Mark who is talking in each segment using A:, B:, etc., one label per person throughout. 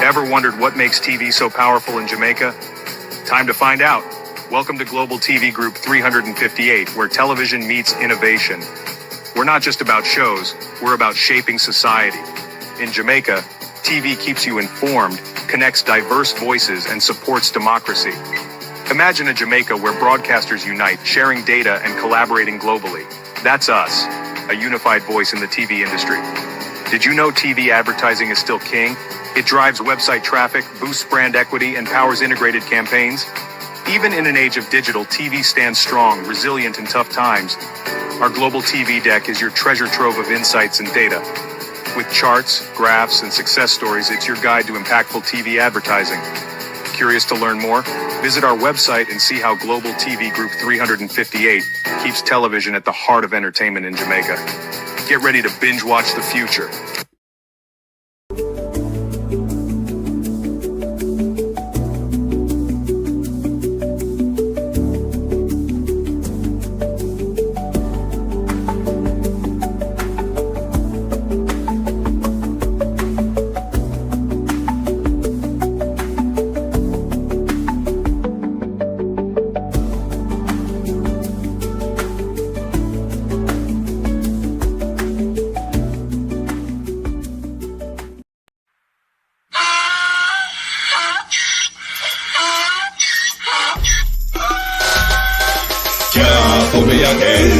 A: Ever wondered what makes TV so powerful in Jamaica? Time to find out. Welcome to Global TV Group 358, where television meets innovation. We're not just about shows, we're about shaping society. In Jamaica, TV keeps you informed, connects diverse voices, and supports democracy. Imagine a Jamaica where broadcasters unite, sharing data and collaborating globally. That's us, a unified voice in the TV industry. Did you know TV advertising is still king? It drives website traffic, boosts brand equity, and powers integrated campaigns. Even in an age of digital, TV stands strong, resilient in tough times. Our global TV deck is your treasure trove of insights and data. With charts, graphs, and success stories, it's your guide to impactful TV advertising. Curious to learn more? Visit our website and see how Global TV Group 358 keeps television at the heart of entertainment in Jamaica. Get ready to binge watch the future.
B: For me again,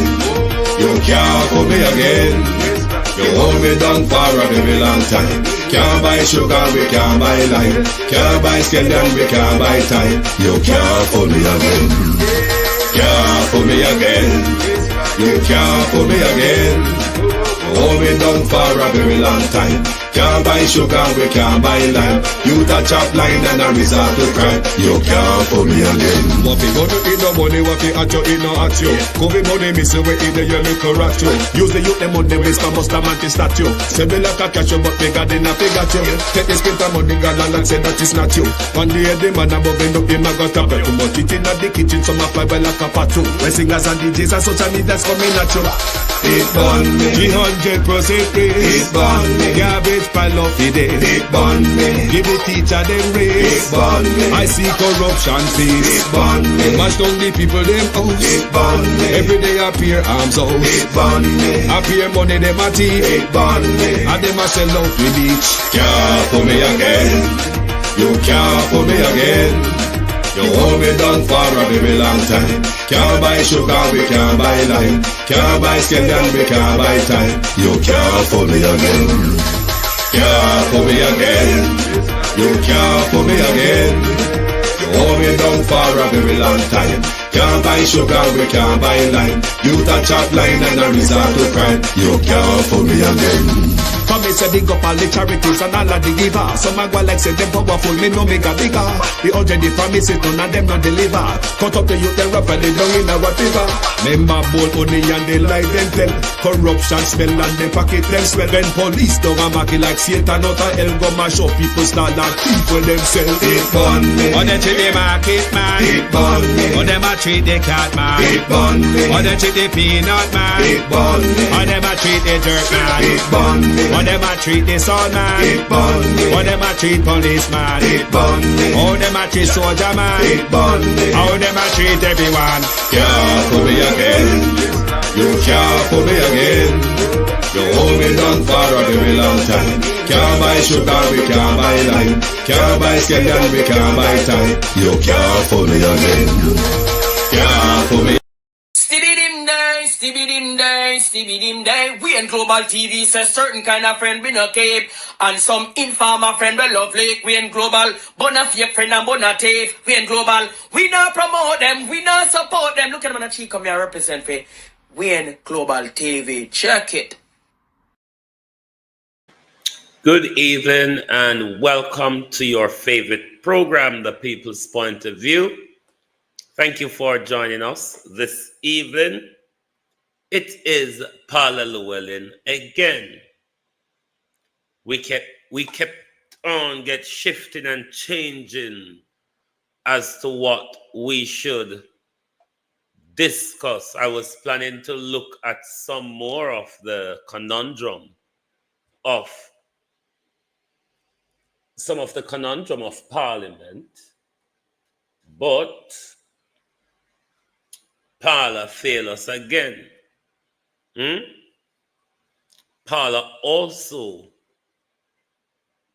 B: you can't for me again. You hold me down for a very long time. Can't buy sugar, we can't buy lime. Can't buy scallion, we can't buy time. You can't for me again. Can't for me again. You can't for me again. You hold me down for a very long time. Can't buy sugar, we can't buy lime. You touch up line and a resort to crime. You can't for me again.
C: What we gonna eat no money, what we at you, eat no at you. Covid money, miss away in the year little rat you. Use the youth, them money, waste my must have anti-statue. Say me like a cashew, but bigger than a figure you. Take the spit of money, girl, and say that it's not you. One day the man above end up in my gut, but too much it in the kitchen, some fly well like a patu. When singers and DJs and social media's coming at you.
B: It burn me,
C: 300%
B: it
C: raise.
B: burn me,
C: Garbage pile of the day.
B: it burn me,
C: Give the teacher them
B: it
C: raise.
B: burn me,
C: I see corruption
B: it
C: face.
B: burn me,
C: Mash down the people them house.
B: it burn me,
C: Every day appear arms out.
B: it burn me,
C: Appear money them a thief.
B: it burn me.
C: And them a sell out with each.
B: Can't for me again. You can't for me again. You hold me down for a very long time. Can't buy sugar, we can't buy lime. Can't buy scallion, we can't buy time. You can't for me again. Can't for me again. You can't for me again. You hold me down for a very long time. Can't buy sugar, we can't buy lime. You touch up line and a resort to crime. You can't for me again.
C: Come me say big up all the charities and all of the givers. Some a go like say them powerful, me no make a bigger. We already promise it, none of them not deliver. Cut up the youth, they rough and they down in our river. Member bold money and they lie them tell. Corruption smell and they pocket them swell. When police don't a market like Satan out of hell, go mash up people start like people themselves.
B: It burn me,
C: On the treat the market man.
B: it burn me,
C: On them a treat the cat man.
B: it burn me,
C: On them treat the peanut man.
B: it burn me,
C: On them a treat the dirt man.
B: it burn me,
C: On them a treat the son man.
B: it burn me,
C: How them a treat policeman.
B: it burn me,
C: How them a treat soldier man.
B: it burn me.
C: How them a treat everyone.
B: Can't for me again. You can't for me again. You hold me down for a very long time. Can't buy sugar, we can't buy lime. Can't buy scallion, we can't buy time. You can't for me again. Can't for me.
D: Stevie dim day. We in Global TV say certain kind of friend we no keep, and some informer friend we love like. We in Global, bona fake friend and bona thief. We in Global, we not promote them, we not support them. Look at them on the cheek, come here represent for. We in Global TV, check it.
E: Good evening and welcome to your favorite program, The People's Point of View. Thank you for joining us this evening. It is Paula Llewellyn again. We kept on shifting and changing as to what we should discuss. I was planning to look at some more of the conundrum of some of the conundrum of Parliament, but PAULA failed us again. PAULA also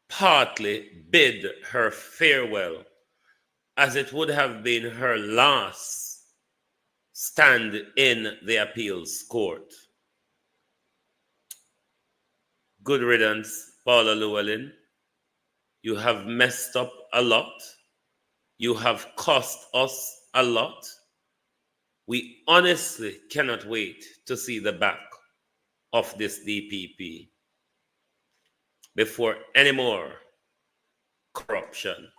E: partly bid her farewell, as it would have been her last stand in the appeals court. Good riddance, PAULA Llewellyn. You have messed up a lot. You have cost us a lot. We honestly cannot wait to see the back of this DPP before any more corruption.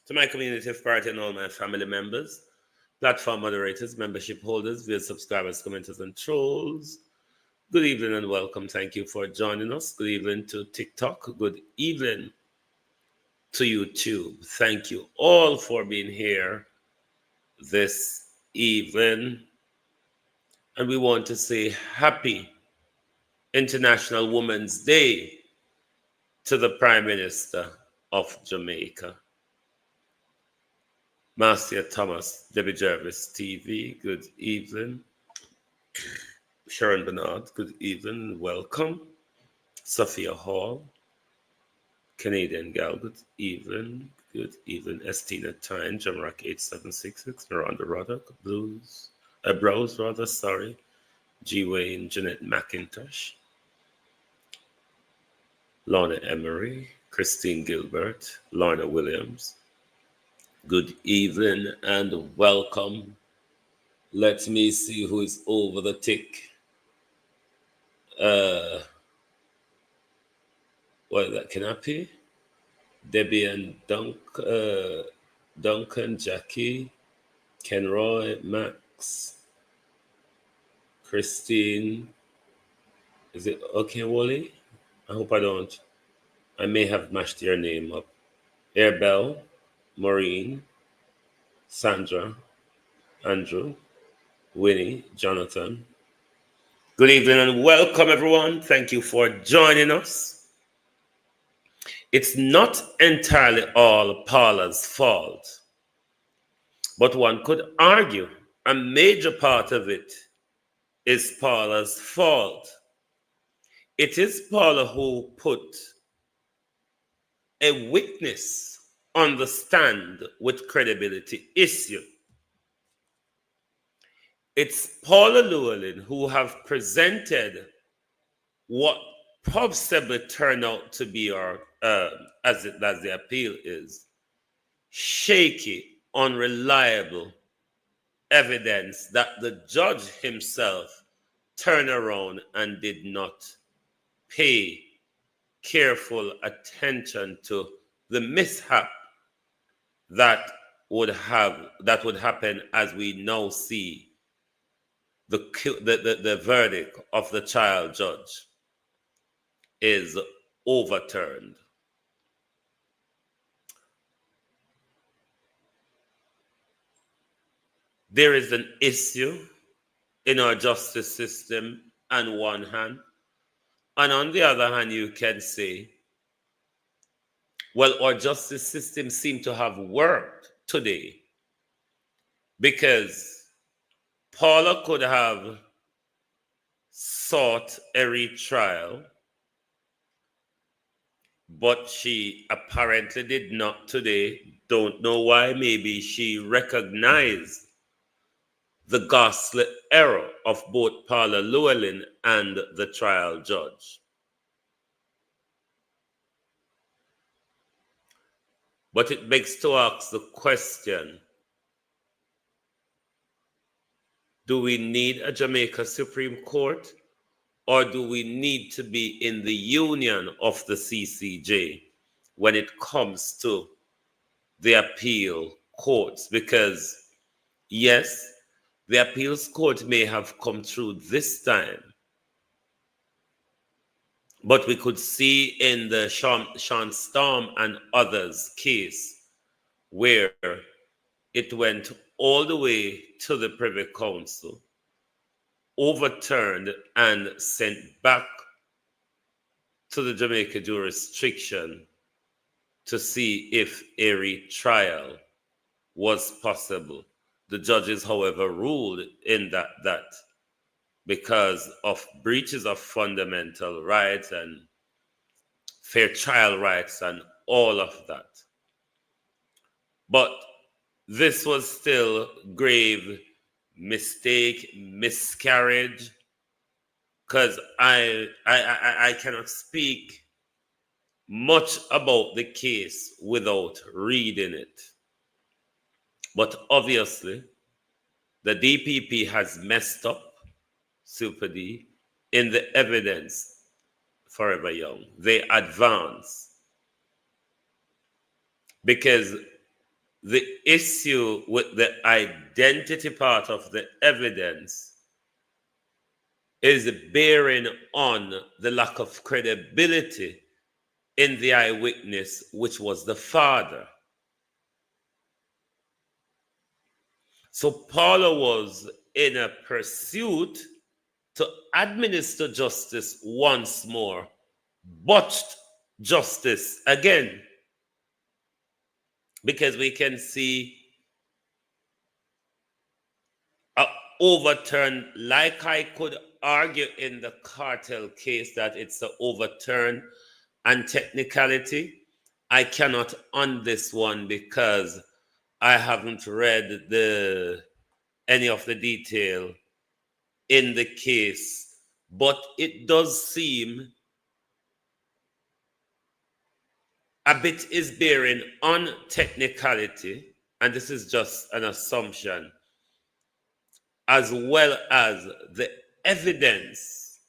E: To my community of party and all my family members, platform moderators, membership holders, via subscribers, commenters, and trolls, good evening and welcome. Thank you for joining us. Good evening to TikTok. Good evening to YouTube. Thank you all for being here this evening. And we want to say happy International Women's Day to the Prime Minister of Jamaica. Marcia Thomas, Debbie Jervis TV, good evening. Sharon Bernard, good evening, welcome. Sophia Hall, Canadian Gal, good evening. Good evening, Estina Tyne, Jamrock 8766, Miranda Roddock, Browse, G. Wayne, Jeanette McIntosh, Lorna Emery, Christine Gilbert, Lorna Williams. Good evening and welcome. Let me see who is over the tick. What is that? Kanapi? Debbie and Duncan, Jackie, Kenroy, Max, Christine. Is it okay, Wally? I hope I don't. I may have mashed your name up. Airbell, Maureen, Sandra, Andrew, Winnie, Jonathan. Good evening and welcome, everyone. Thank you for joining us. It's not entirely all PAULA's fault, but one could argue a major part of it is PAULA's fault. It is PAULA who put a witness on the stand with credibility issue. It's PAULA Llewellyn who have presented what possibly turned out to be our, as the appeal is, shaky, unreliable evidence that the judge himself turned around and did not pay careful attention to the mishap that would happen as we now see the verdict of the child judge is overturned. There is an issue in our justice system on one hand, and on the other hand, you can say, well, our justice system seemed to have worked today because PAULA could have sought a retrial, but she apparently did not today. Don't know why. Maybe she recognized the ghastly error of both PAULA Llewellyn and the trial judge. But it begs to ask the question, do we need a Jamaica Supreme Court, or do we need to be in the union of the CCJ when it comes to the appeal courts? Because yes, the appeals court may have come through this time, but we could see in the Sean Storm and others case where it went all the way to the Privy Council, overturned and sent back to the Jamaica jurisdiction to see if a retrial was possible. The judges, however, ruled in that because of breaches of fundamental rights and fair trial rights and all of that. But this was still grave mistake, miscarriage, because I cannot speak much about the case without reading it. But obviously, the DPP has messed up, Super D, in the evidence Forever Young. They advance because the issue with the identity part of the evidence is bearing on the lack of credibility in the eyewitness, which was the father. So Paula was in a pursuit to administer justice once more, botched justice again, because we can see a overturn, like I could argue in the cartel case that it's an overturn and technicality. I cannot on this one because I haven't read any of the detail in the case, but it does seem a bit is bearing on technicality, and this is just an assumption, as well as the evidence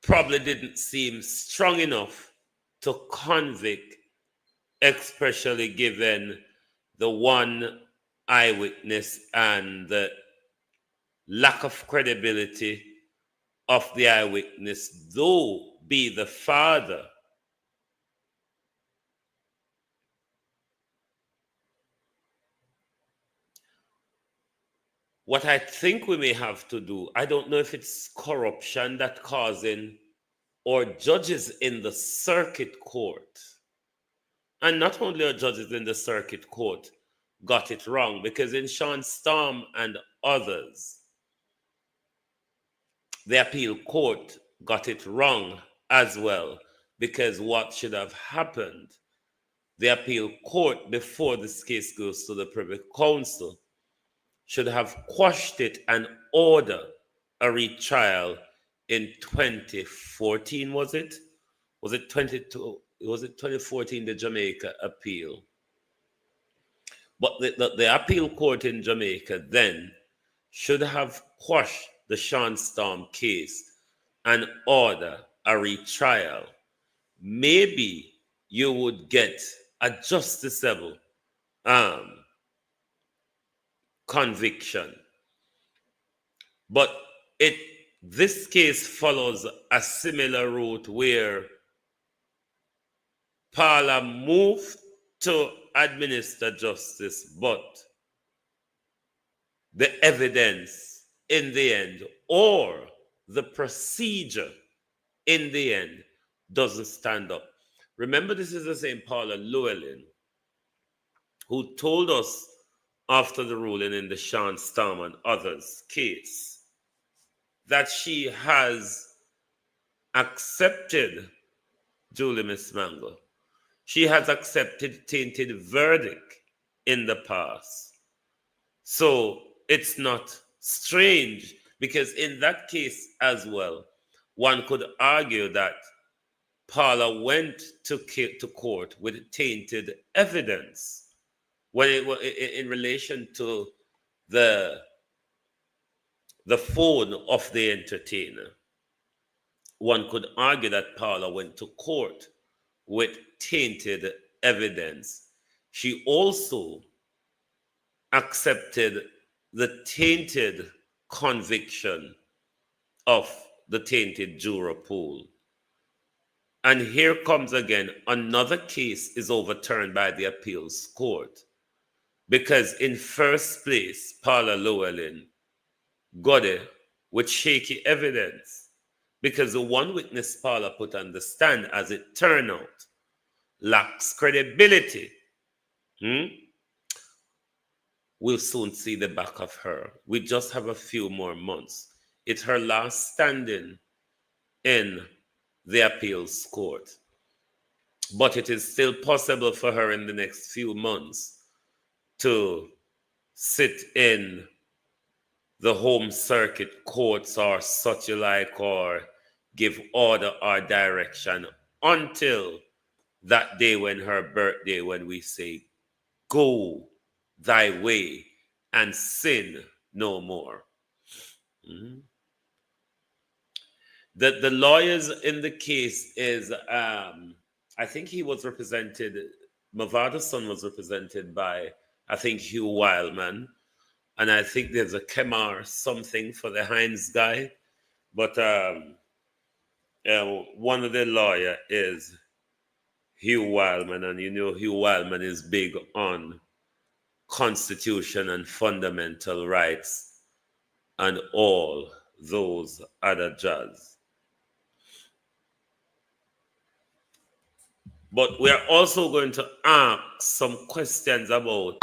E: probably didn't seem strong enough to convict, especially given the one eyewitness and the lack of credibility of the eyewitness, though be the father. What I think we may have to do, I don't know if it's corruption that causing, or judges in the circuit court, and not only our judges in the circuit court got it wrong, because in Sean Storm and others, the appeal court got it wrong as well, because what should have happened, the appeal court, before this case goes to the Privy Council, should have quashed it and order a retrial in 2014, was it? Was it 2014, the Jamaica appeal? But the appeal court in Jamaica then should have quashed the Sean Storm case and order a retrial. Maybe you would get a justiciable conviction. But this case follows a similar route where PAULA moved to administer justice, but the evidence in the end, or the procedure in the end, doesn't stand up. Remember, this is the same Paula Llewellyn who told us after the ruling in the Sean Storm and others case that she has accepted, Julie Miss Mango, she has accepted tainted verdict in the past. So it's not strange, because in that case as well, one could argue that Paula went to court with tainted evidence when in relation to the phone of the entertainer. One could argue that Paula went to court with tainted evidence. She also accepted the tainted conviction of the tainted juror pool. And here comes again, another case is overturned by the appeals court. Because in first place, Paula Llewellyn got it with shaky evidence. Because the one witness Paula put on the stand, as it turned out, lacks credibility. We'll soon see the back of her. We just have a few more months. It's her last standing in the appeals court. But it is still possible for her in the next few months to sit in the home circuit courts or such like, or give order or direction until that day when her birthday, when we say, go thy way and sin no more. The lawyers in the case is, I think he was represented, Mavada's son was represented by, I think, Hugh Wildman. And I think there's a Kemar something for the Heinz guy. But one of the lawyer is Hugh Wildman. And you know Hugh Wildman is big on constitution and fundamental rights and all those other jazz. But we are also going to ask some questions about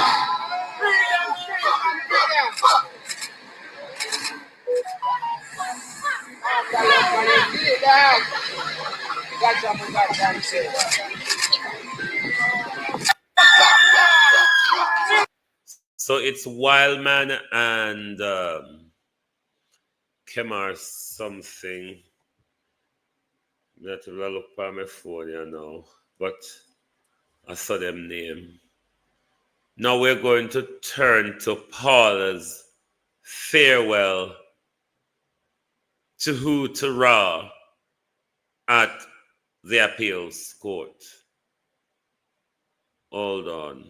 E: so it's Wildman and Kemar something. That will look for my phone, you know. But I saw them name. Now we're going to turn to Paula's farewell to who to Ra at the appeals court. Hold on.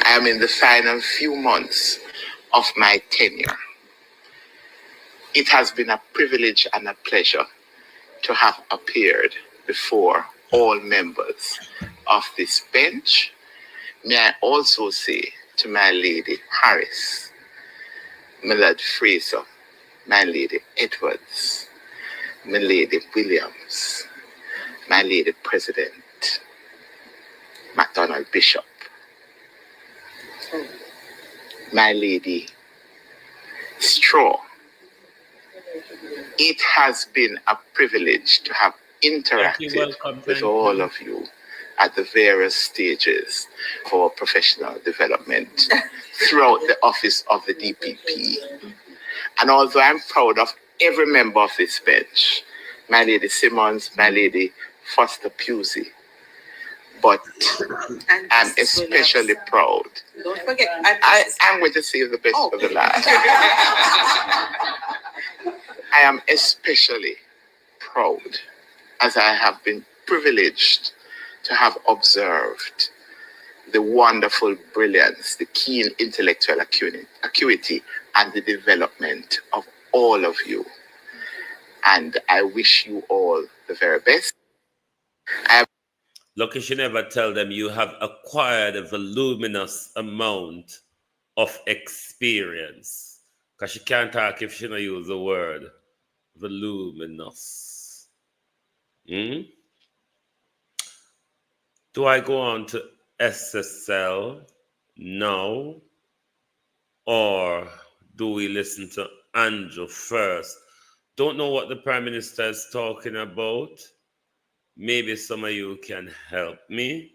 F: I am in the final few months of my tenure. It has been a privilege and a pleasure to have appeared before all members of this bench. May I also say to my lady Harris, my lady Fraser, my lady Edwards, my lady Williams, my lady President, McDonald Bishop, my lady Straw. It has been a privilege to have interacted with all of you at the various stages for professional development throughout the office of the DPP. And although I'm proud of every member of this bench, my lady Simmons, my lady Foster Pusey, but I'm especially proud.
G: Don't forget,
F: I'm going to save the best for the last. I am especially proud, as I have been privileged to have observed the wonderful brilliance, the keen intellectual acuity, and the development of all of you. And I wish you all the very best.
E: Look, you should never tell them you have acquired a voluminous amount of experience. Because she can't talk if she don't use the word voluminous. Do I go on to SSL? No. Or do we listen to Andrew first? Don't know what the Prime Minister is talking about. Maybe some of you can help me.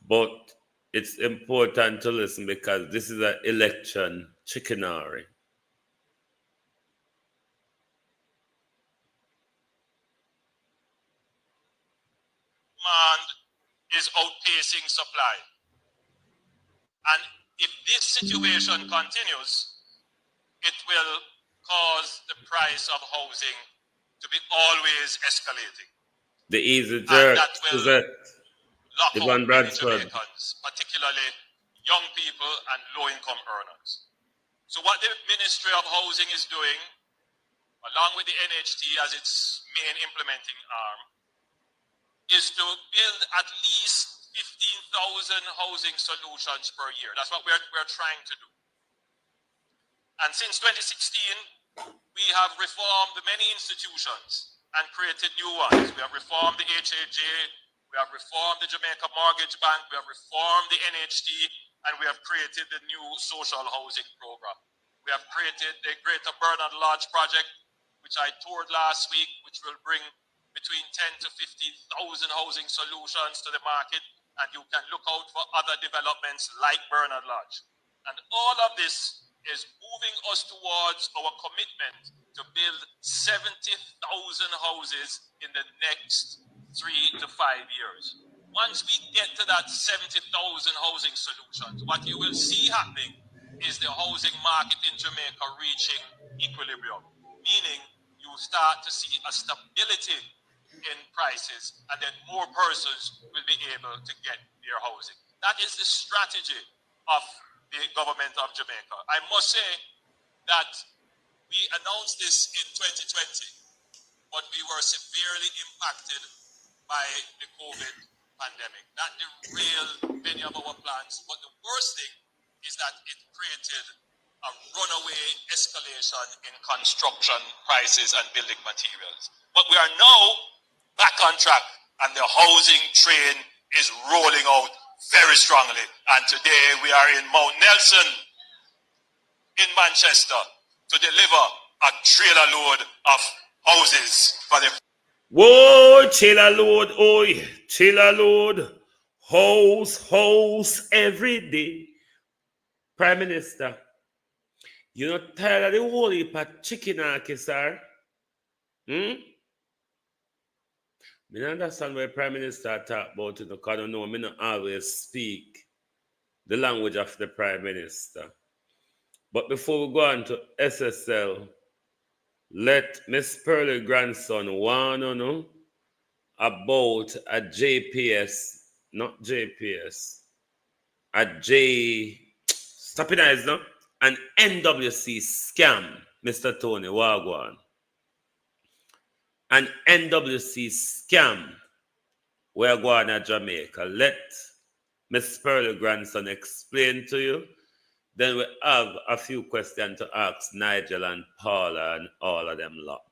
E: But it's important to listen because this is an election chickenary.
H: Demand is outpacing supply. And if this situation continues, it will cause the price of housing to be always escalating.
E: The easy
H: And
E: jerk
H: that will
E: is it?
H: lock
E: Ivan
H: out many
E: Bradford.
H: Jamaicans, particularly young people and low-income earners. So what the Ministry of Housing is doing, along with the NHT as its main implementing arm, is to build at least 15,000 housing solutions per year. That's what we're trying to do. And since 2016, we have reformed many institutions and created new ones. We have reformed the HAJ, we We have reformed the Jamaica Mortgage Bank, we have reformed the NHT, and we have created the new social housing program. We have created the Greater Bernard Lodge project, which I toured last week, which will bring between 10 to 15,000 housing solutions to the market, and you can look out for other developments like Bernard Lodge. And all of this is moving us towards our commitment to build 70,000 houses in the next 3 to 5 years. Once we get to that 70,000 housing solutions, what you will see happening is the housing market in Jamaica reaching equilibrium, meaning you start to see a stability in prices, and then more persons will be able to get their housing. That is the strategy of the government of Jamaica. I must say that we announced this in 2020, but we were severely impacted by the COVID pandemic. That derailed many of our plans, but the worst thing is that it created a runaway escalation in construction prices and building materials. But we are now back on track, and the housing train is rolling out very strongly. And today we are in Mount Nelson in Manchester to deliver a trailer load of houses for the...
E: Whoa, trailer load, oi, trailer load, house every day. Prime Minister, you're not tired of the whole heap of chicken archy, sir? I don't understand why Prime Minister talk about it, because I don't know, I don't always speak the language of the Prime Minister. But before we go on to SSL, let Miss Pearlie grandson warn you about a JPS, not JPS, stop it eyes now, an NWC scam, Mr. Tony Wagwan. An NWC scam we're going to Jamaica. Let Miss Pearlie grandson explain to you. Then we have a few questions to ask Nigel and Paula and all of them lot.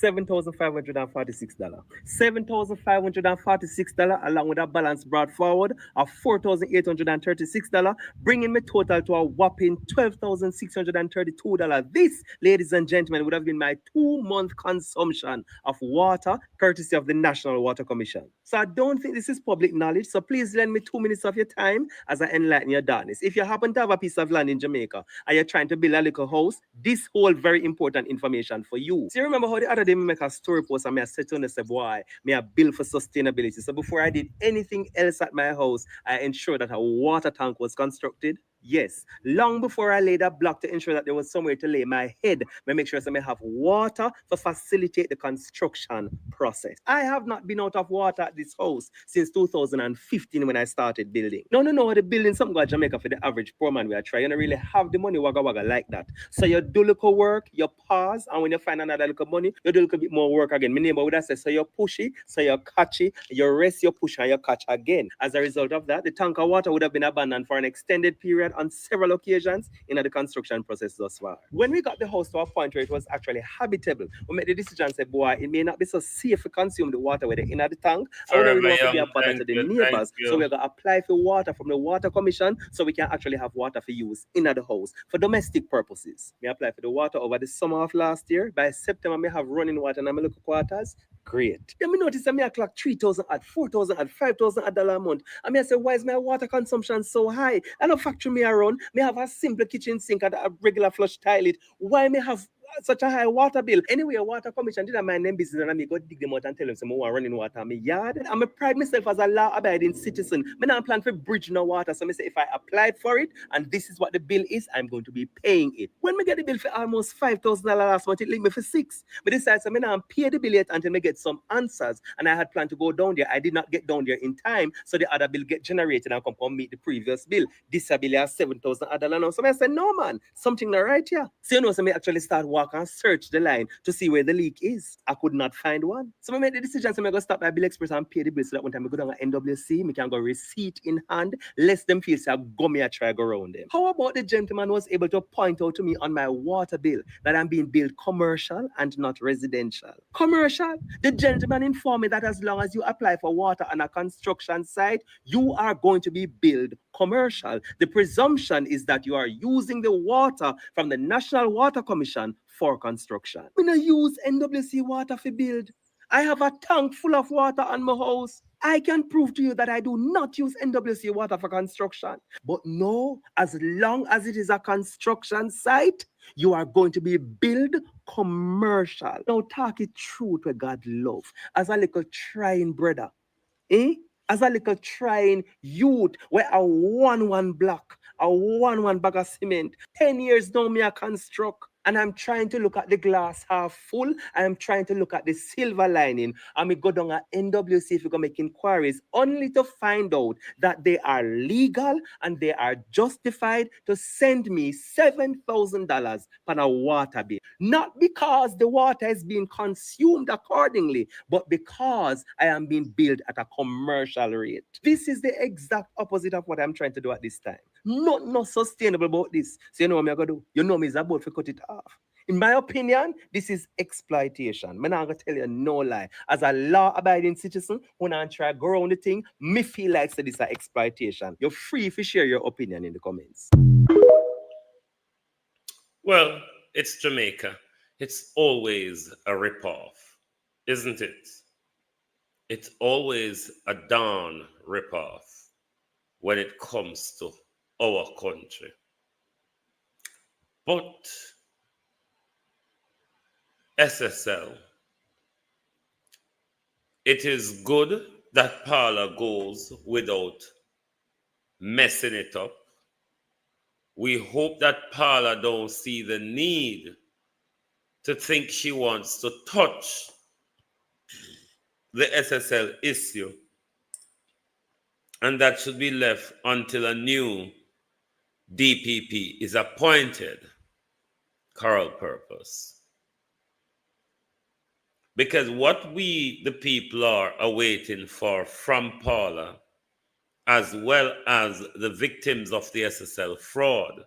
G: $7,546. $7,546 along with a balance brought forward of $4,836, bringing me total to a whopping $12,632. This, ladies and gentlemen, would have been my 2-month consumption of water, courtesy of the National Water Commission. So I don't think this is public knowledge, so please lend me 2 minutes of your time as I enlighten your darkness. If you happen to have a piece of land in Jamaica and you're trying to build a little house, this whole very important information for you. So you remember how the other day me make a story post and I said to myself, boy, me a build for sustainability. So before I did anything else at my house, I ensured that a water tank was constructed. Yes, long before I laid a block to ensure that there was somewhere to lay my head, I make sure that I have water to facilitate the construction process. I have not been out of water at this house since 2015 when I started building. No, the building something got Jamaica for the average poor man we are trying to really have the money wagga like that. So you do little work, you pause, and when you find another little money, you do a little bit more work again. My neighbor would have said, so you push it, so you catch it, you rest, you push, and you catch again. As a result of that, the tank of water would have been abandoned for an extended period on several occasions in the construction process thus far. When we got the house to a point where it was actually habitable, we made the decision and said, boy, it may not be so safe to consume the water with the inner the tank. I don't want to be a bother to the neighbors. So we're going to apply for water from the Water Commission so we can actually have water for use in the house for domestic purposes. We applied for the water over the summer of last year. By September, we have running water in my local quarters. Great. Then we noticed that I clock $3,000 at $4,000 at $5,000 a month. And I said, why is my water consumption so high? I don't factory me around. Me have a simple kitchen sink and a regular flush toilet. Why me have such a high water bill? Anyway, a water commission did a mind them business and I go dig them out and tell them some more running water in my yard. I'm a pride myself as a law-abiding citizen. I don't plan for bridge no water. So I say if I applied for it and this is what the bill is, I'm going to be paying it. When I get the bill for almost $5,000 last month, it linked me for $6,000. But this time, so I don't pay the bill yet until I get some answers. And I had planned to go down there. I did not get down there in time. So the other bill get generated and come meet the previous bill. This bill has $7,000 now. So I said, no man, something not right here. So you know, so I actually start walk and search the line to see where the leak is. I could not find one. So I made the decision, so I'm going to stop by Bill Express and pay the bill so that one time I go down at NWC, I can go receipt in hand, lest them feel so I go me a try go around them. How about the gentleman was able to point out to me on my water bill that I'm being billed commercial and not residential? Commercial? The gentleman informed me that as long as you apply for water on a construction site, you are going to be billed commercial. The presumption is that you are using the water from the National Water Commission for construction. We don't use NWC water for build. I have a tank full of water on my house. I can prove to you that I do not use NWC water for construction. But no, as long as it is a construction site, you are going to be billed commercial. Now talk it through to God love. As a little trying brother, as a little trying youth, where a one block, a one bag of cement, 10 years now me a construct. And I'm trying to look at the glass half full. I'm trying to look at the silver lining. And we go down at NWC if we go make inquiries, only to find out that they are legal and they are justified to send me $7,000 for a water bill. Not because the water is being consumed accordingly, but because I am being billed at a commercial rate. This is the exact opposite of what I'm trying to do at this time. Not sustainable about this. So you know what I'm going to do? You know me is about to cut it off. In my opinion, this is exploitation. I'm not going to tell you no lie. As a law-abiding citizen, when I try to go around the thing, me feel like this is exploitation. You're free to share your opinion in the comments.
E: Well, it's Jamaica. It's always a ripoff, isn't it? It's always a darn ripoff when it comes to our country. But SSL, it is good that PAULA goes without messing it up. We hope that PAULA don't see the need to think she wants to touch the SSL issue, and that should be left until a new DPP is appointed. Carol Purpose. Because what we, the people, are awaiting for from PAULA, as well as the victims of the SSL fraud,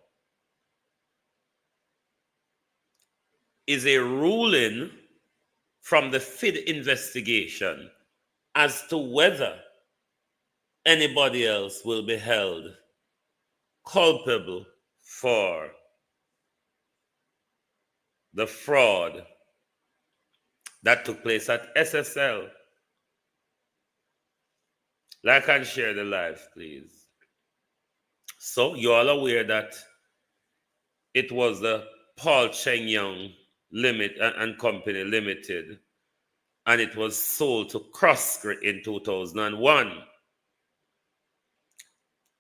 E: is a ruling from the FID investigation as to whether anybody else will be held culpable for the fraud that took place at SSL. Like and share the live, please. So you're all aware that it was the Paul Cheng Young Limit and Company Limited, and it was sold to Crossgrid in 2001.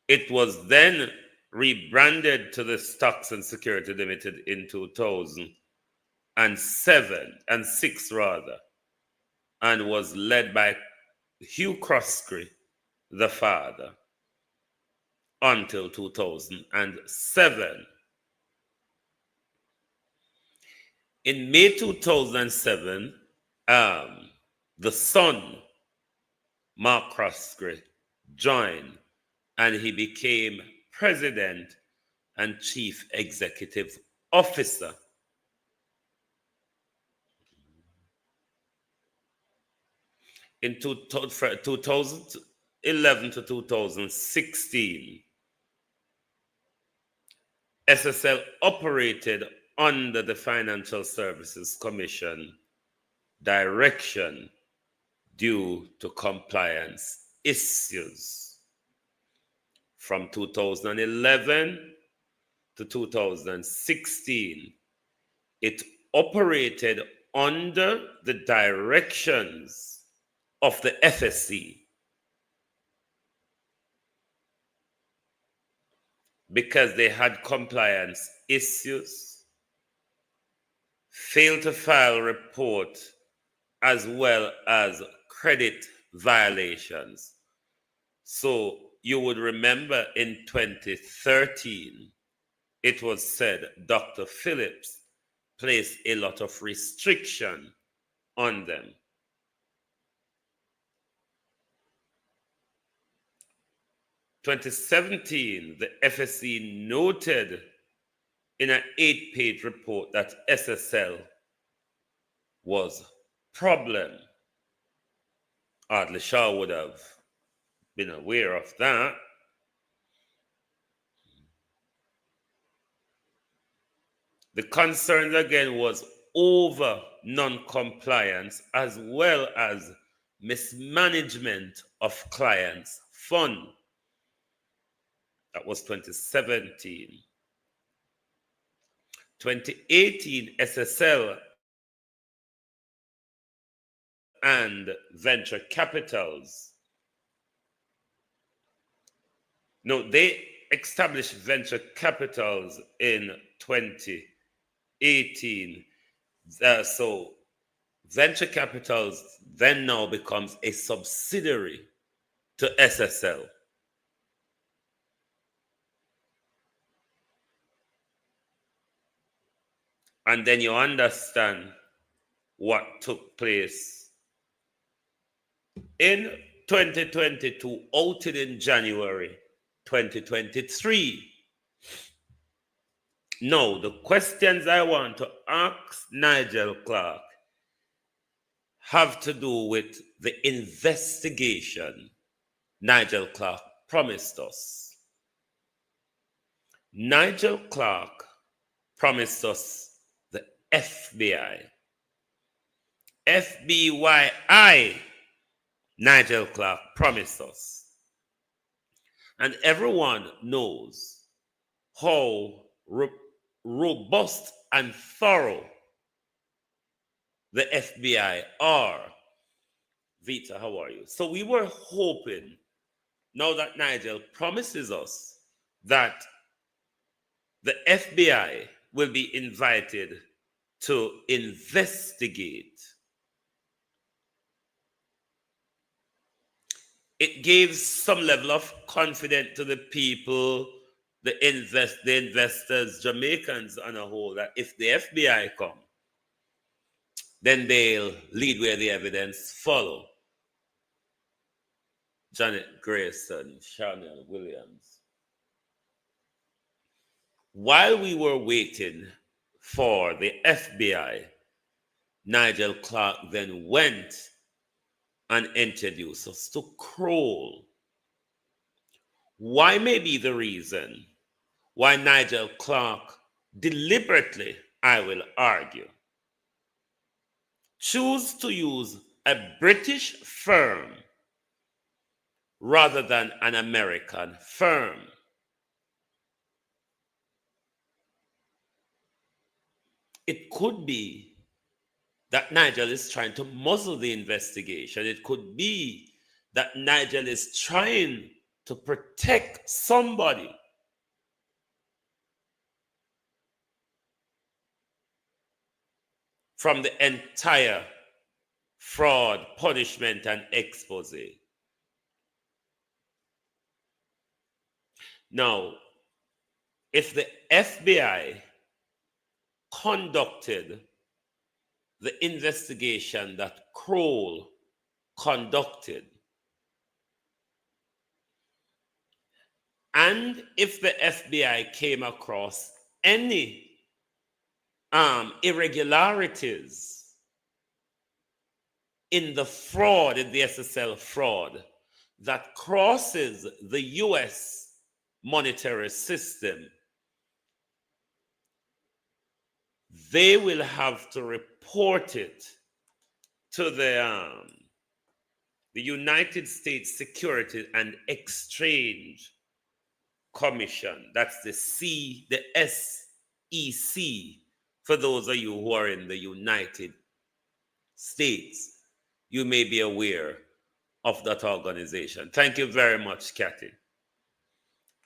E: It was then rebranded to the Stocks and Security Limited in 2006 rather, and was led by Hugh Crossgrid, the father, until 2007. In May 2007, the son, Mark Crossgrid, joined, and he became president and chief executive officer. In 2011 to 2016, SSL operated under the Financial Services Commission direction due to compliance issues. From 2011 to 2016, it operated under the directions of the FSC because they had compliance issues, failed to file report, as well as credit violations. So you would remember in 2013, it was said Dr. Phillips placed a lot of restriction on them. In 2017, the FSC noted in an 8-page report that SSL was a problem. Hardly Shaw would have been aware of that. The concern again was over non-compliance as well as mismanagement of clients' funds. That was 2017. 2018, SSL and venture capitals. No, they established venture capitals in 2018. So venture capitals then now becomes a subsidiary to SSL. And then you understand what took place in 2022, outed in January 2023. Now, the questions I want to ask Nigel Clark have to do with the investigation Nigel Clark promised us. Nigel Clark promised us the FBI. FBI, Nigel Clark promised us. And everyone knows how robust and thorough the FBI are. Vita, how are you? So we were hoping, now that Nigel promises us that the FBI will be invited to investigate. It gave some level of confidence to the people, the investors, Jamaicans on a whole, that if the FBI come, then they'll lead where the evidence follow. Janet Grayson, Chanel Williams. While we were waiting for the FBI, Nigel Clark then went and introduced us to Kroll. Why may be the reason why Nigel Clark deliberately, I will argue, choose to use a British firm rather than an American firm. It could be that Nigel is trying to muzzle the investigation. It could be that Nigel is trying to protect somebody from the entire fraud, punishment, and expose. Now, if the FBI conducted the investigation that Kroll conducted, and if the FBI came across any irregularities in the fraud, in the SSL fraud, that crosses the US monetary system, they will have to report it to the United States Security and Exchange Commission. That's the SEC, for those of you who are in the United States. You may be aware of that organization. Thank you very much, Kathy.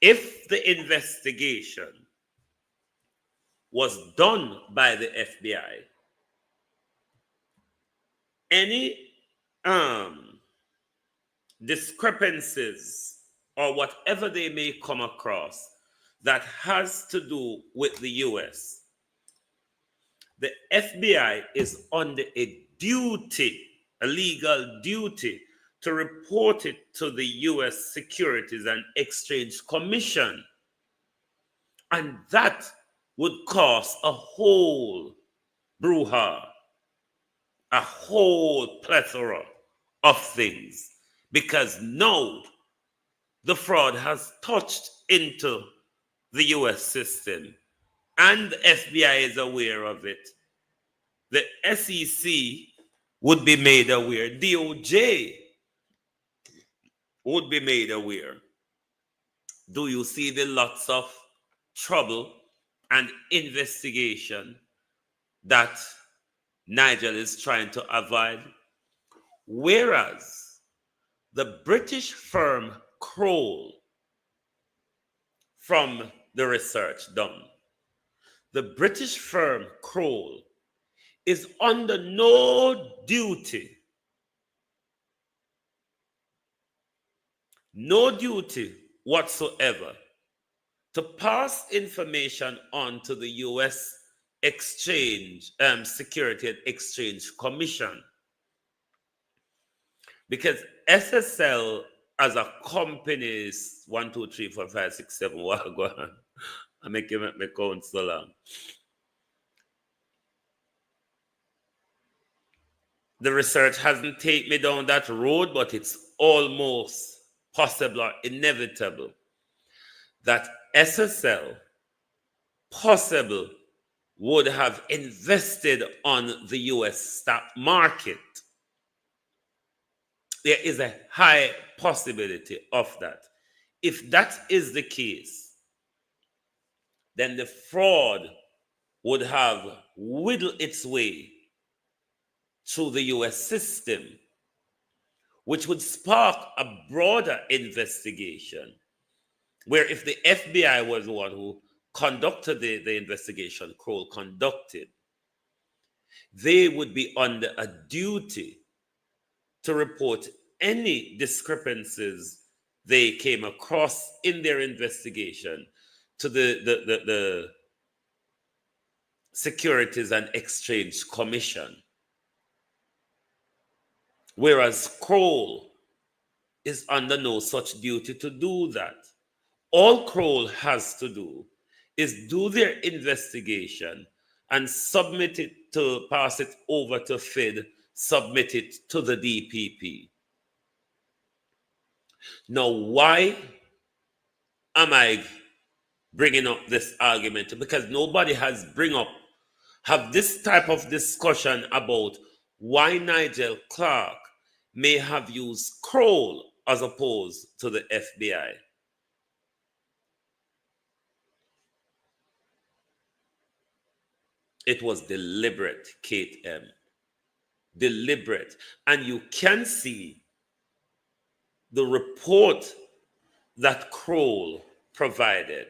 E: If the investigation was done by the FBI, any discrepancies or whatever they may come across that has to do with the US, the FBI is under a duty, a legal duty, to report it to the U.S. Securities and Exchange Commission. And that would cause a whole brouhaha, a whole plethora of things, because now the fraud has touched into the US system and the FBI is aware of it. The SEC would be made aware. DOJ would be made aware. Do you see the lots of trouble and investigation that Nigel is trying to avoid? Whereas the British firm Kroll, from the research done, the British firm Kroll is under no duty whatsoever to pass information on to the U.S. Security and Exchange Commission. Because SSL as a company is 1, 2, 3, 4, 5, 6, 7. What go on? I make you make me count so long. The research hasn't taken me down that road, but it's almost possible or inevitable that SSL possible would have invested on the US stock market. There is a high possibility of that. If that is the case, then the fraud would have whittled its way through the US system, which would spark a broader investigation, where if the FBI was the one who conducted the investigation Kroll conducted, they would be under a duty to report any discrepancies they came across in their investigation to the Securities and Exchange Commission. Whereas Kroll is under no such duty to do that. All Kroll has to do is do their investigation and submit it to, pass it over to FID, submit it to the DPP. Now, why am I bringing up this argument? Because nobody has have this type of discussion about why Nigel Clark may have used Kroll as opposed to the FBI. It was deliberate, Kate M. Deliberate. And you can see the report that Kroll provided.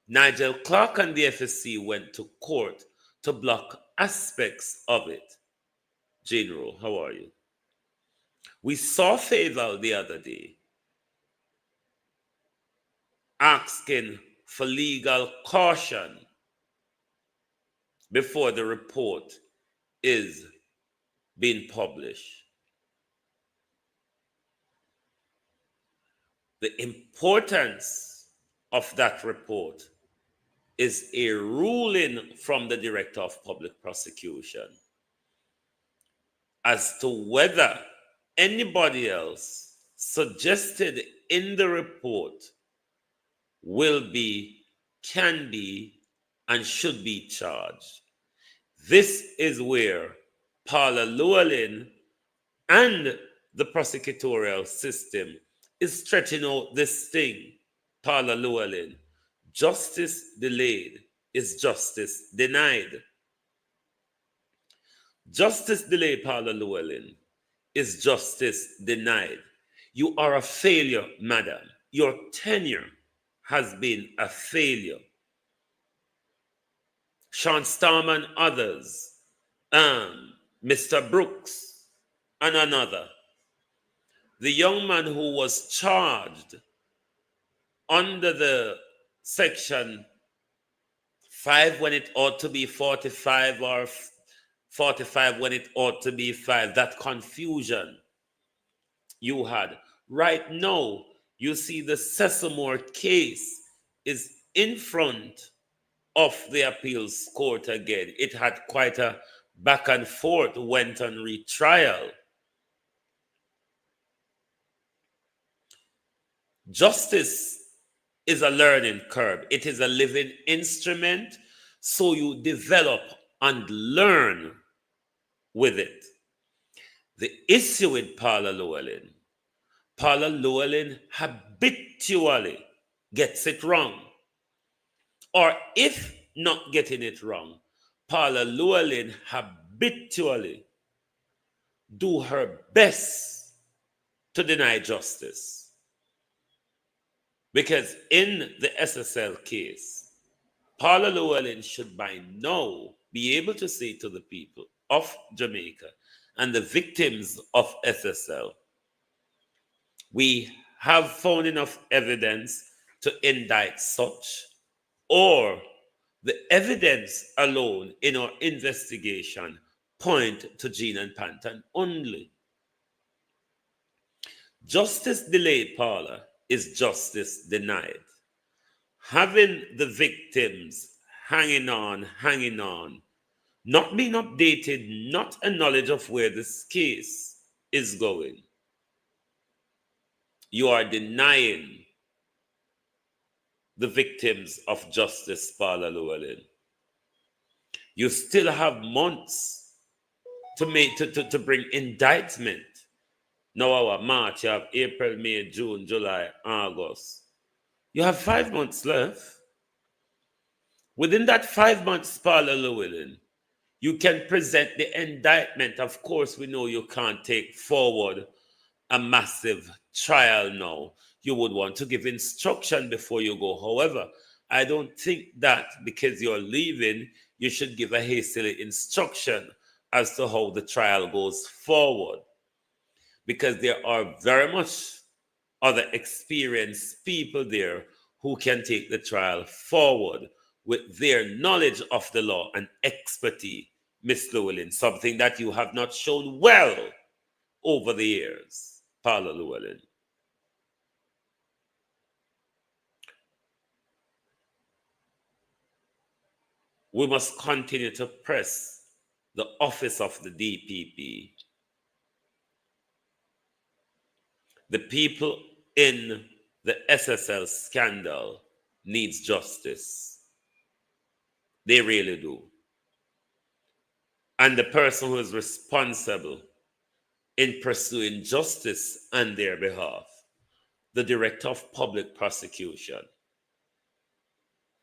E: Nigel Clark and the FSC went to court to block aspects of it. Jane Rowe, how are you? We saw Faval the other day asking for legal caution before the report is being published. The importance of that report is a ruling from the Director of Public Prosecution as to whether anybody else suggested in the report will be, can be, and should be charged. This is where PAULA Llewellyn and the prosecutorial system is stretching out this thing. PAULA Llewellyn, justice delayed is justice denied. Justice delayed, PAULA Llewellyn, is justice denied. You are a failure, madam. Your tenure has been a failure. Sean Starman, others, Mr. Brooks, and another. The young man who was charged under the Section 5 when it ought to be 45, or 45 when it ought to be 5. That confusion you had. Right now, you see the Sessamore case is in front of the appeals court again. It had quite a back and forth, went on retrial. Justice is a learning curve. It is a living instrument, so you develop and learn with it. The issue with Paula Llewellyn habitually gets it wrong. Or if not getting it wrong, Paula Llewellyn habitually do her best to deny justice. Because in the SSL case, Paula Llewellyn should by now be able to say to the people of Jamaica and the victims of SSL, we have found enough evidence to indict such, or the evidence alone in our investigation point to Jean and Panton only. Justice delayed, Paula, is justice denied. Having the victims hanging on, not being updated, not a knowledge of where this case is going. You are denying the victims of justice, Paula Llewellyn. You still have months to bring indictment. Now our March, you have April, May, June, July, August. You have 5 months left. Within that 5 months, Paula Llewellyn, you can present the indictment. Of course, we know you can't take forward a massive trial now. You would want to give instruction before you go. However, I don't think that because you're leaving, you should give a hastily instruction as to how the trial goes forward. Because there are very much other experienced people there who can take the trial forward with their knowledge of the law and expertise, Miss Llewellyn, something that you have not shown well over the years, Paula Llewellyn. We must continue to press the office of the DPP. The people in the SSL scandal needs justice. They really do. And the person who is responsible in pursuing justice on their behalf, the Director of Public Prosecution,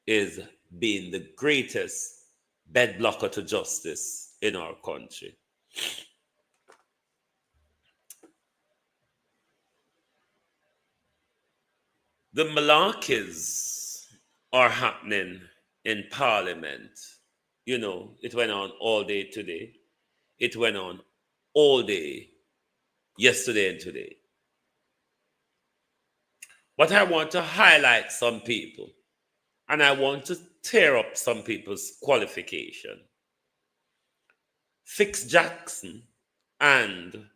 E: is being the greatest bed blocker to justice in our country. The malarkeys are happening in Parliament. You know, it went on all day today. It went on all day yesterday and today. But I want to highlight some people, and I want to tear up some people's qualification. Fix Jackson and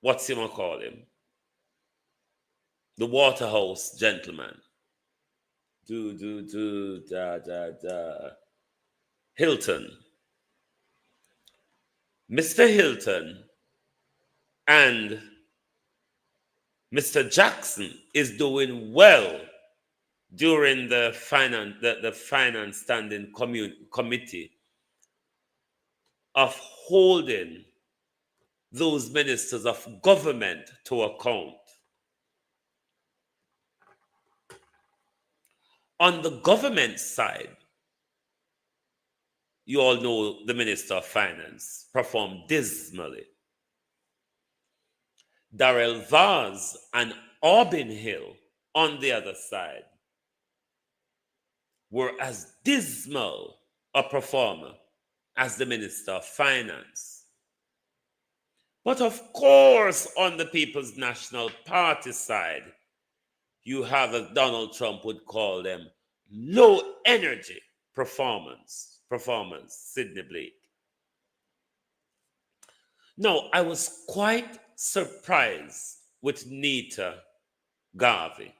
E: what's him call him? The Waterhouse gentleman. Hilton. Mr. Hilton and Mr. Jackson is doing well during the finance standing committee of holding those ministers of government to account. On the government side, you all know the Minister of Finance performed dismally. Darrell Vaz and Aubin Hill on the other side were as dismal a performer as the Minister of Finance. But of course, on the People's National Party side, you have, as Donald Trump would call them, low energy performance, Sidney Blake. Now, I was quite surprised with Nita Garvey.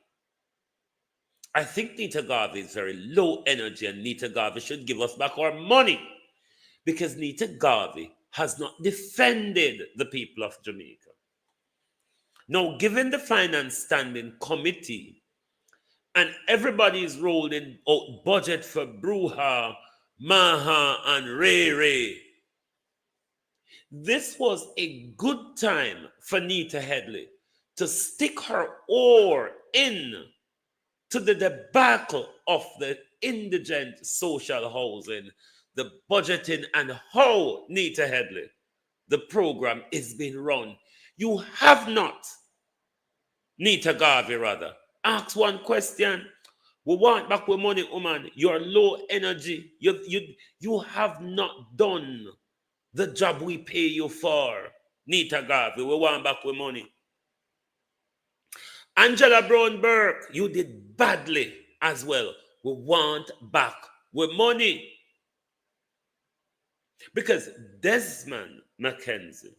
E: I think Nita Garvey is very low energy, and Nita Garvey should give us back our money, because Nita Garvey has not defended the people of Jamaica. Now, given the Finance Standing Committee and everybody's rolling out budget for Bruha, Maha, and Ray Ray, this was a good time for Nita Headley to stick her oar in to the debacle of the indigent social housing, the budgeting, and how, Nita Headley, the program is being run. You have not, Nita Garvey rather, ask one question. We want back with money, woman. You're low energy. You have not done the job we pay you for, Nita Garvey. We want back with money. Angela Brown Burke, you did badly as well. We want back with money. Because Desmond McKenzie,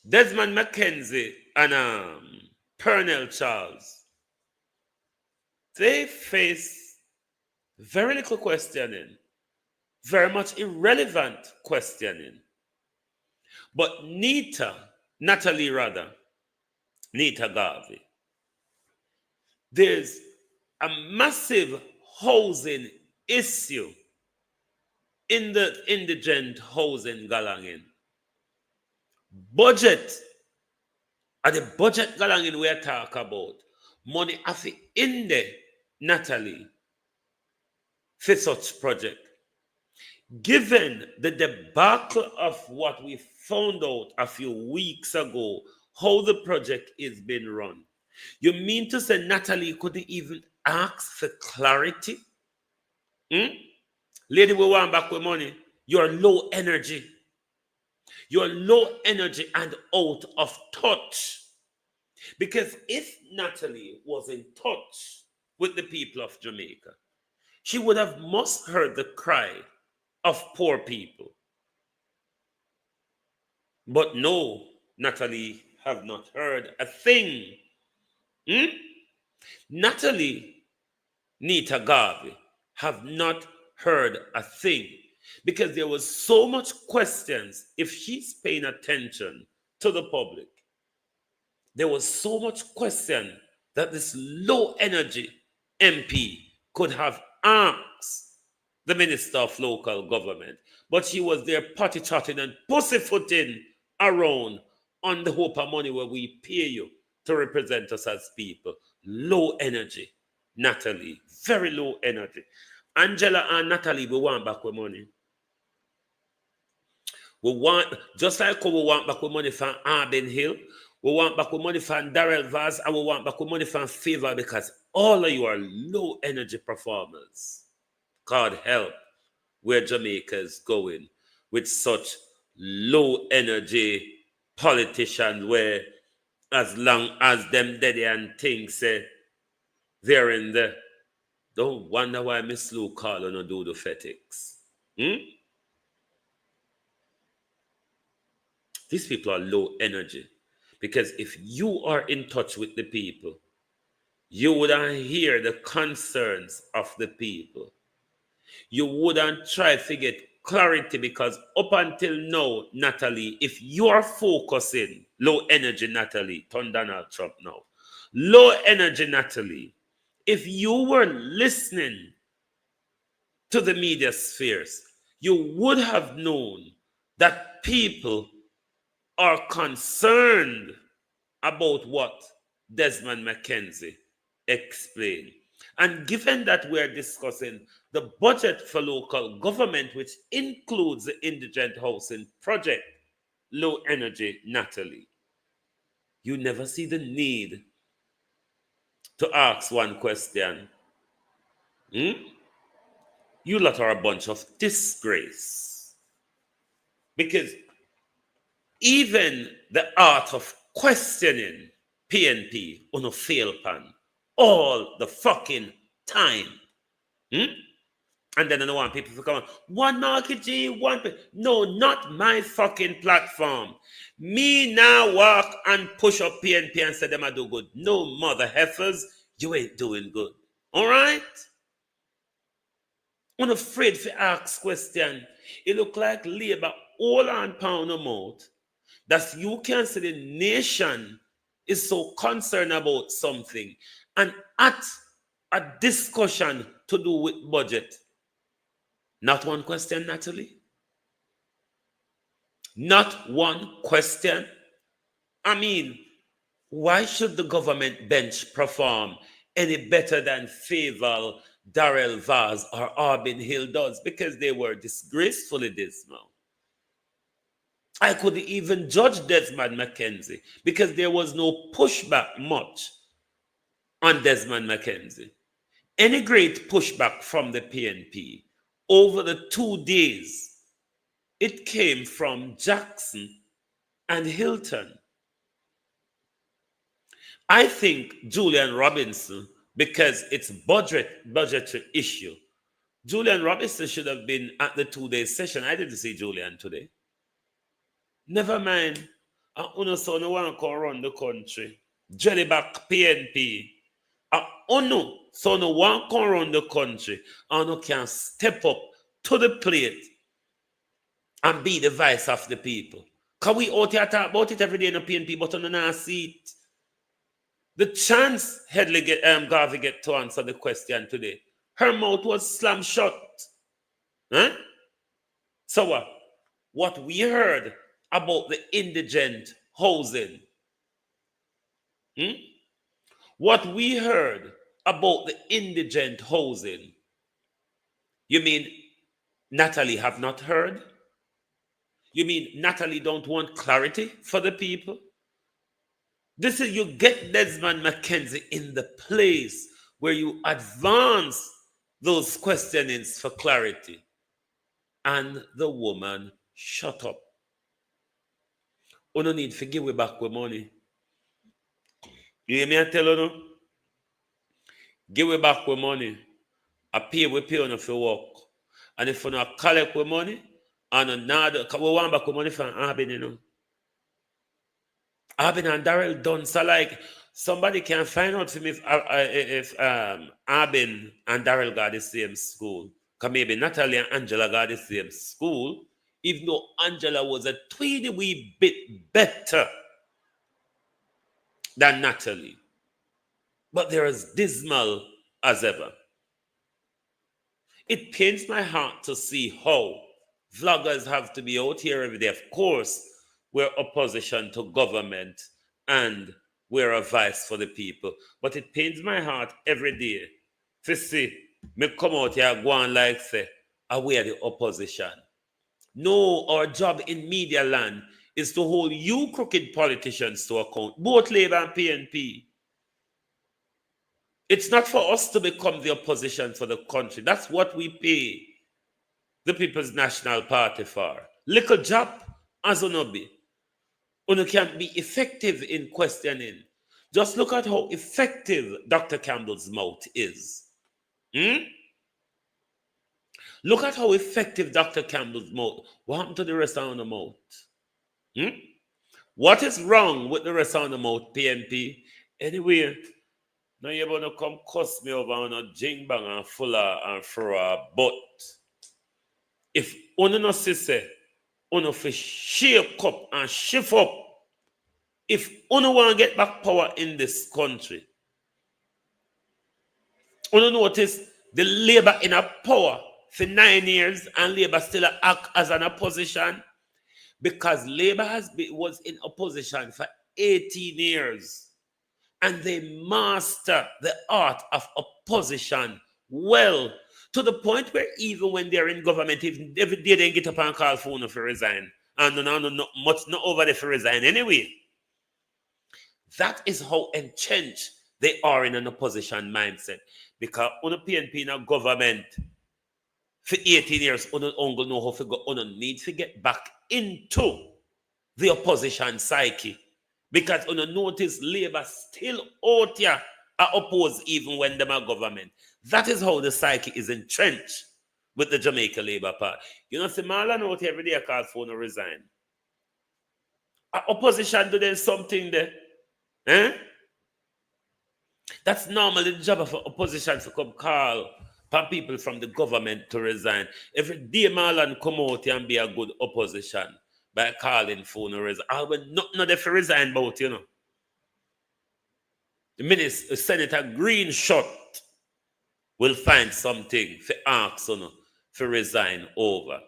E: Desmond McKenzie and Pernell Charles, they face very little questioning, very much irrelevant questioning. But Nita Garvey, there's a massive housing issue in the indigent housing galangin. Budget, and the budget galangin we talk about, money afi in there, Natalie, for such project. Given the debacle of what we found out a few weeks ago, how the project is being run, you mean to say Natalie couldn't even ask for clarity? Lady, we want back with money. You're low energy. You're low energy and out of touch. Because if Natalie was in touch with the people of Jamaica, she would have must heard the cry of poor people. But no, Natalie have not heard a thing. Natalie, Nita Garvey, have not heard a thing, because there was so much questions. If she's paying attention to the public, there was so much question that this low energy MP could have asked the Minister of Local Government, but she was there potty-trotting and pussyfooting around on the hope of money where we pay you to represent us as people. Low energy, Natalie, very low energy. Angela and Natalie, we want back with money. We want, just like we want back with money from Arden Hill, we want back with money from Darrell Vaz, and we want back with money from Favor, because all of you are low energy performers. God help where Jamaica is going with such low energy politicians, where as long as them daddy and things say they're in the, don't wonder why Miss Lou call on do the fetics. These people are low energy, because if you are in touch with the people, you wouldn't hear the concerns of the people. You wouldn't try to get clarity, because up until now, Natalie, if you are focusing, low energy Natalie, turn Donald Trump now, low energy Natalie, if you were listening to the media spheres, you would have known that people are concerned about what Desmond McKenzie explained. And given that we're discussing the budget for local government, which includes the indigent housing project, low energy Natalie, you never see the need to ask one question. You lot are a bunch of disgrace. Because even the art of questioning PNP, uno fail pan all the fucking time. And then I don't want people to come on. One market G, one. No, not my fucking platform. Me now walk and push up PNP and say them I do good. No, mother heifers, you ain't doing good. All right? I'm afraid to ask question. It look like Labour all on pound a mouth. That you can see the nation is so concerned about something. And at a discussion to do with budget. Not one question, Natalie. Not one question. I mean, why should the government bench perform any better than Faval, Darrell Vaz, or Arbin Hill does? Because they were disgracefully dismal. I could even judge Desmond McKenzie because there was no pushback much on Desmond McKenzie. Any great pushback from the PNP over the 2 days, it came from Jackson and Hilton. I think Julian Robinson, because it's budgetary issue, Julian Robinson should have been at the 2-day session. I didn't see Julian today. Never mind. Uno so no want to come around the country. Jellyback PNP. Uno so no want to come around the country. Uno can step up to the plate and be the voice of the people. Because we out here talk about it every day in the PNP, but on the seat. The chance Headley Garvey get to answer the question today, her mouth was slammed shut. Huh? So what we heard about the indigent housing, what we heard about the indigent housing, you mean Natalie have not heard? You mean Natalie don't want clarity for the people? This is, you get Desmond McKenzie in the place where you advance those questionings for clarity. And the woman shut up. You don't need to give back with money. You hear me I tell you no? Give back with money. I pay on if you work. And if you not collect with money, and another, we want back with money from Arbin, you know. Arbin and Darrell done so like somebody can find out for me if Arbin and Darrell got the same school. Because maybe Natalie and Angela got the same school, even though Angela was a tweeny wee bit better than Natalie. But they're as dismal as ever. It pains my heart to see how vloggers have to be out here every day. Of course, we're opposition to government and we're a voice for the people. But it pains my heart every day to see me come out here go on like say, we are the opposition. No, our job in media land is to hold you crooked politicians to account, both Labour and PNP. It's not for us to become the opposition for the country. That's what we pay the People's National Party for. Little job as unobi. Uno can't be effective in questioning. Just look at how effective Dr. Campbell's mouth is. Look at how effective Dr. Campbell's mouth. What happened to the rest of the mouth? What is wrong with the rest of the mouth, PNP? Anyway, now you're going to come cuss me over on a jing bang and fuller and furrow, but if uno no say, uno fi shake up and shift up, if uno want to get back power in this country, uno notice the Labour in a power for 9 years and Labour still act as an opposition because Labour was in opposition for 18 years and they master the art of opposition well to the point where even when they're in government, even every day they get up and call for uno to resign and no much not over there for resign anyway. That is how entrenched they are in an opposition mindset because uno PNP in a government for 18 years, uno don't know how to go, uno need to get back into the opposition psyche Because on a notice, Labour still out here are opposed even when them are government. That is how the psyche is entrenched with the Jamaica Labour Party. You know, see, Marlon out here every day call for no resign. Opposition to them something there. Eh? That's normally the job of opposition to come call for people from the government to resign. Every day Marlon come out here and be a good opposition by calling for no resign. I will not if resign about, you know. The minister, Senator Greenshot will find something for ask on for resign over.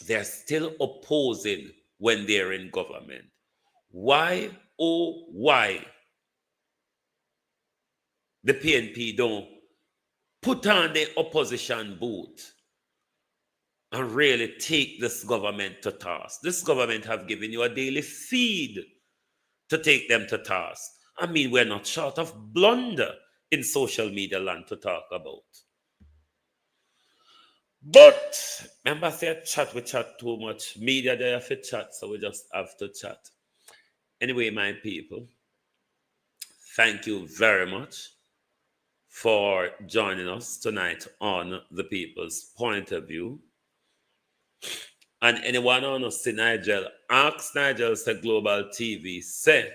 E: They're still opposing when they're in government. Why, oh, why the PNP don't put on the opposition boot and really take this government to task? This government have given you a daily feed to take them to task. I mean, we're not short of blunder in social media land to talk about. But remember, I said we chat too much. Media, they have to chat, so we just have to chat. Anyway, my people, thank you very much for joining us tonight on The People's Point of View. And anyone on us in Nigel, ask Nigel, say Global TV, say,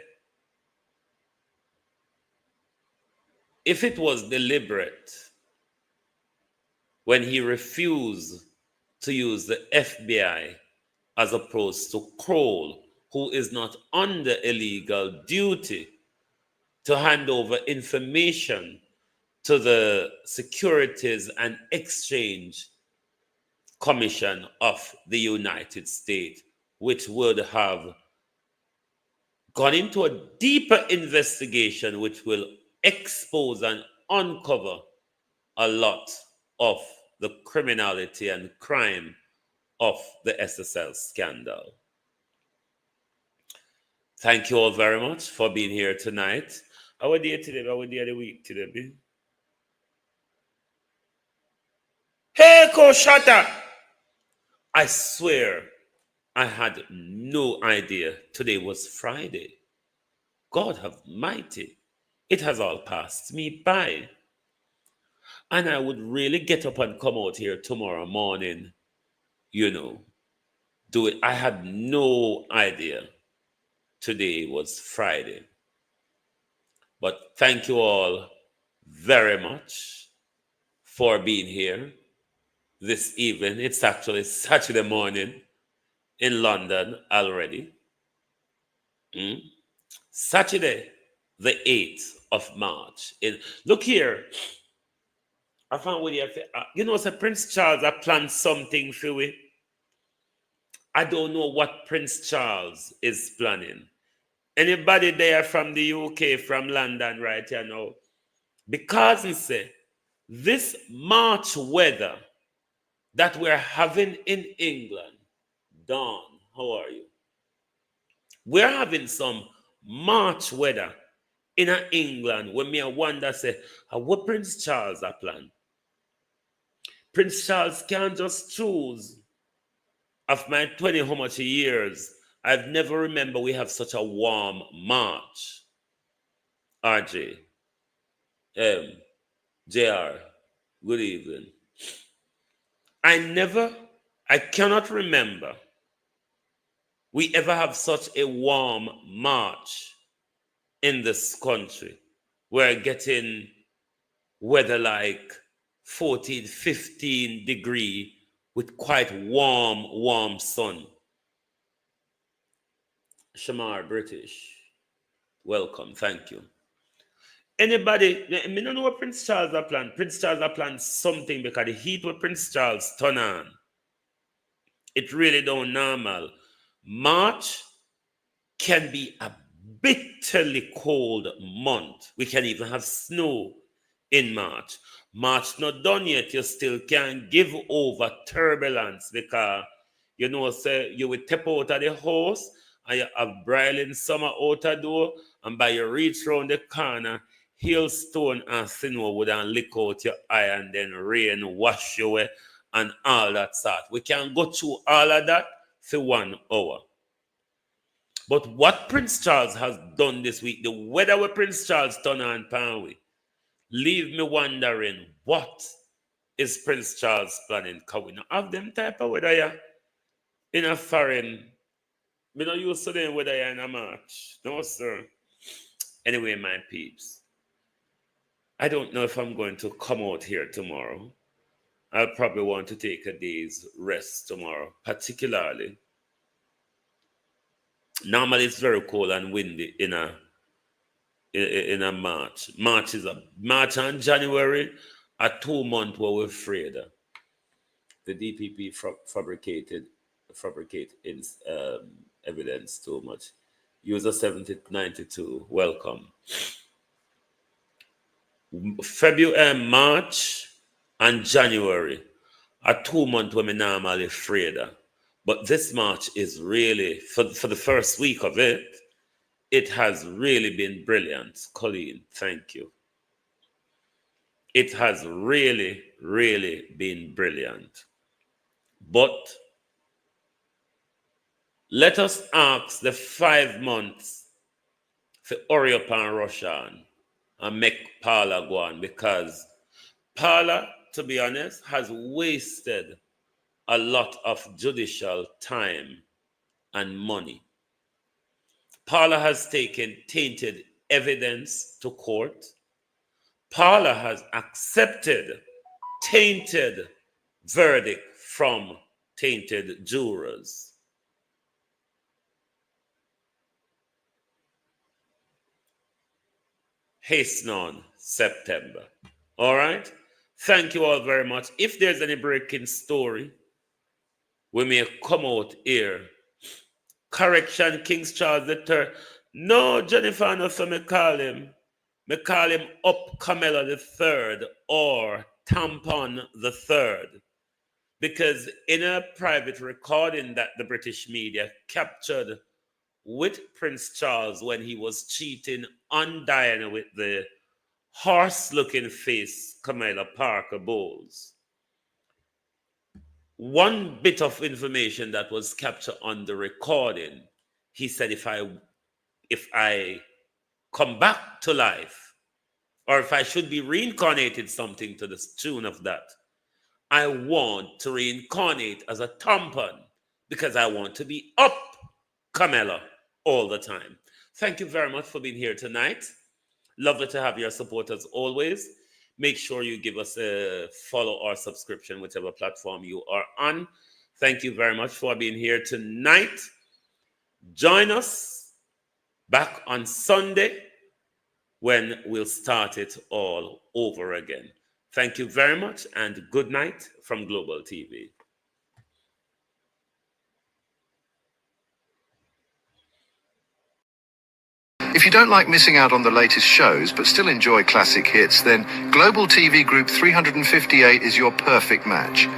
E: if it was deliberate when he refused to use the FBI as opposed to Kroll, who is not under illegal duty to hand over information to the Securities and Exchange Commission of the United States, which would have gone into a deeper investigation which will expose and uncover a lot of the criminality and crime of the SSL scandal. Thank you all very much for being here tonight. Our day today, our day of the week today. Hey, Koshata! I swear I had no idea today was Friday. God have mighty. It has all passed me by. And I would really get up and come out here tomorrow morning, you know, do it. I had no idea today was Friday. But thank you all very much for being here this evening. It's actually Saturday morning in London already. Saturday, the 8th of March. Look here. I found with you know, Prince Charles, I planned something for we. I don't know what Prince Charles is planning. Anybody there from the UK, from London right here now? Because he said, this March weather that we're having in England, Dawn, how are you? We're having some March weather in England when me I wonder, say, what Prince Charles a plan? Prince Charles can't just choose. Of my 20 how much years, I've never remember we have such a warm March. RJ, JR, good evening. I cannot remember we ever have such a warm March in this country. We're getting weather like 14, 15 degree with quite warm sun. Shamar, British, welcome, thank you. Anybody, I don't know what Prince Charles has planned. Prince Charles has planned something because the heat with Prince Charles turn on. It really don't normal. March can be a bitterly cold month. We can even have snow in March. March not done yet, you still can give over turbulence because, you know, say you will step out of the house and you have broiling summer out the door, and by you reach round the corner, hailstone and snow would lick out your eye and then rain wash you away and all that sort. We can go through all of that for 1 hour. But what Prince Charles has done this week, the weather with Prince Charles done on Panwy, leave me wondering what is Prince Charles planning. Can we not have them type of weather here in a foreign? We don't used to them weather here in a March. No, sir. Anyway, my peeps, I don't know if I'm going to come out here tomorrow. I'll probably want to take a day's rest tomorrow, particularly. Normally, it's very cold and windy in a March. March and January are 2 months where we're afraid. The DPP fabricate evidence too much. User 7092, welcome. February, March, and January are 2 months when we normally afraid. But this March is really, for the first week of it, it has really been brilliant. Colleen, thank you. It has really, really been brilliant. But let us ask the 5 months for hurry up and rush on and make PAULA go on, because PAULA, to be honest, has wasted a lot of judicial time and money. PAULA has taken tainted evidence to court. PAULA has accepted tainted verdict from tainted jurors. Hasten on September. All right? Thank you all very much. If there's any breaking story, we may come out here. Correction, King Charles III. No, Jennifer, no, so me call him Up Camilla III or Tampon III. Because in a private recording that the British media captured with Prince Charles when he was cheating on Diana with the horse-looking face Camilla Parker Bowles, one bit of information that was captured on the recording, he said, if I come back to life, or if I should be reincarnated, something to the tune of that, I want to reincarnate as a tampon because I want to be up Camilla all the time. Thank you very much for being here tonight. Lovely to have your support as always. Make sure you give us a follow or subscription, whichever platform you are on. Thank you very much for being here tonight. Join us back on Sunday when we'll start it all over again. Thank you very much and good night from Global TV.
I: If you don't like missing out on the latest shows but still enjoy classic hits, then Global TV Group 358 is your perfect match.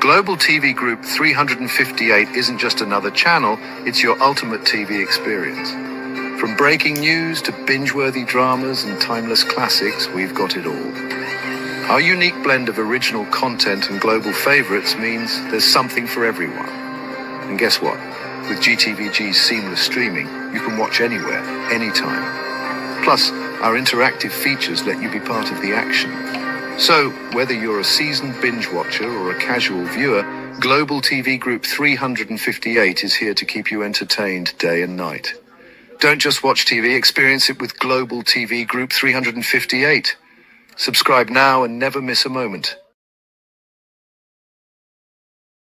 I: Global TV Group 358 isn't just another channel, it's your ultimate TV experience. From breaking news to binge-worthy dramas and timeless classics, we've got it all. Our unique blend of original content and global favorites means there's something for everyone. And guess what? With GTVG's seamless streaming, you can watch anywhere, anytime. Plus, our interactive features let you be part of the action. So, whether you're a seasoned binge watcher or a casual viewer, Global TV Group 358 is here to keep you entertained day and night. Don't just watch TV, experience it with Global TV Group 358. Subscribe now and never miss a moment.